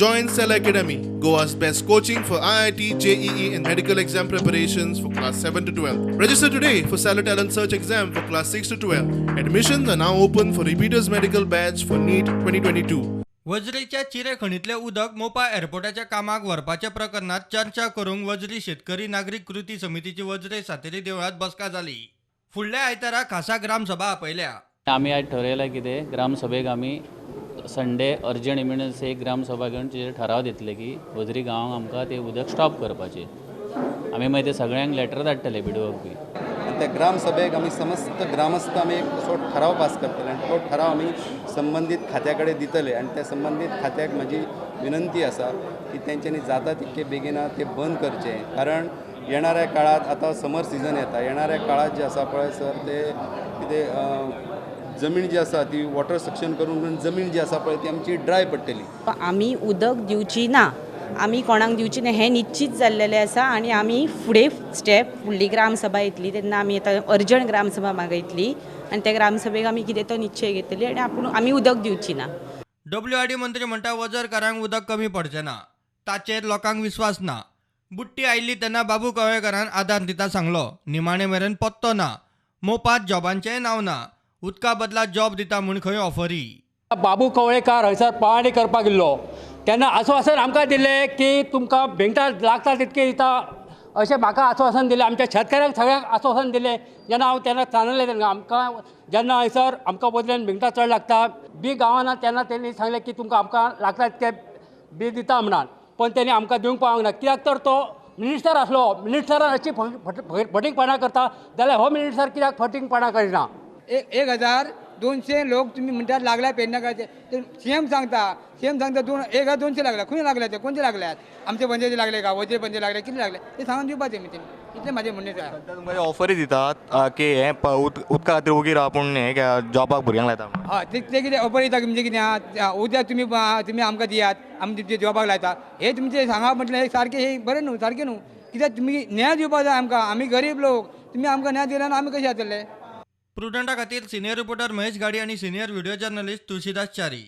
Join Cell Academy, Goa's best coaching for IIT, JEE, and medical exam preparations for class 7 to 12. Register today for Cell Talent Search exam for class 6 to 12. Admissions are now open for repeaters medical batch for NEET 2022. वजरीच्या चिरेखणीतले उदक मोपा एअरपोर्टाच्या कामाक व्हरपाच्या प्रकरणात चर्चा करूंक वजरी शेतकरी नागरिक कृती समितीची वजरे सातेरी देवळात बसका जाली. फुडल्या आयतारा खासा ग्रामसभा आपयल्या. आम्ही आज ठरयलां कितें ग्रामसभेक आमी संडे अर्जंट इमर्जन्सी एक ग्रामसभा घेवन तेजेर ठराव दितले की वजरी गांवांक आमकां ते उदक स्टॉप करपाचें. आमी मागीर ते सगळ्यांक लेटर धाडटले बिडोवक बी. त्या ग्रामसभेक आमी समस्त ग्रामस्थ आमी एक असो ठराव पास करतले आनी तो ठराव आमी संबंदीत खात्या कडेन दितले आनी त्या संबंदीत खात्याक म्हजी विनंती आसा की तेंच्यांनी जाता तितके बेगिना ते बंद करचें. कारण येणाऱ्या काळात आतां समर सिजन येता, येणाऱ्या काळात जे आसा पळय सर ते कितें जमीन जी आसा ती वॉटर सक्शन करून जमीन जी आसा पळय ती आमची ड्राय पडटली. आमी उदक दिवची ना, आमी कोणाक दिवची ना हें निश्चित जाल्लेलें आसा आनी आमी फुडें स्टेप फुडली ग्रामसभा येतली तेन्ना आमी आतां अर्जंट ग्रामसभा मागयतली आनी त्या ग्रामसभेक आमी कितें तो निश्चय घेतली आनी आमी उदक दिवची ना. WRD मंत्री म्हणटा वजरकारांक उदक कमी पडचें ना, ताचेर लोकांक विश्वास ना. बुट्टी आयिल्ली तेन्ना बाबू कवळेकारान आदार दिता सांगलो. निमाणे मेरेन पत्तो ना. मोपात जॉबांचेंय नांव ना. उदका बदला जॉब दिता म्हूण खंय ऑफरी. बाबू कवळेकार हयसर पाळणी करपाक गेल्लो तेन्ना आश्वासन आमकां दिलें की तुमकां बेंगटा लागता तितके दिता अशें म्हाका आश्वासन दिलें. आमच्या शेतकऱ्यांक सगळ्यांक आश्वासन दिलें. जेन्ना हांव तेन्ना सांगलें तेन्ना आमकां जेन्ना हयसर आमकां बदल्यान बेंगटा चड लागता बी गांवांना तेन्ना तेणी सांगलें की तुमकां आमकां लागता तितके बी दिता म्हणून. पण तेणी आमकां दिवंक पावूंक ना. कित्याक तर तो मिनिस्टर आसलो. मिनिस्टरान अशी फटींगपणां करता जाल्यार हो मिनिस्टर कित्याक फटींगपणां करिना. 1200 लोक तुम्ही म्हणतात लागल्या पेडण्याकाचे ते सीएम सांगता 1200 लागल्या. खंय लागल्या ते कोणते लागल्यात? आमचे पंचायती लागले का वजे पंचायती लागले किती लागले ते सांगून दिवपाचे मी इतले माझे म्हणणे आहे. तुमकां ऑफरी दितात की हे उदका खातीर उगी राव पूण हे जॉबाक भुरग्यांक लायता. हय ते कितें ऑफर दिता म्हणजे कितें उद्या तुम्ही आमकां दियात आमी तुमचे जॉबाक लायता हे तुमचे सांगा म्हटलं हे सारकें हे बरें न्हू सारकें न्हू. कित्याक तुम्ही न्याय दिवपाक जाय आमकां. आमी गरीब लोक तुम्ही आमकां न्याय दिला ना आमी कशें जातले. प्रुडंटा खातीर सिनियर रिपोर्टर महेश गाडी आणि senior video journalist Tulshidas Chari.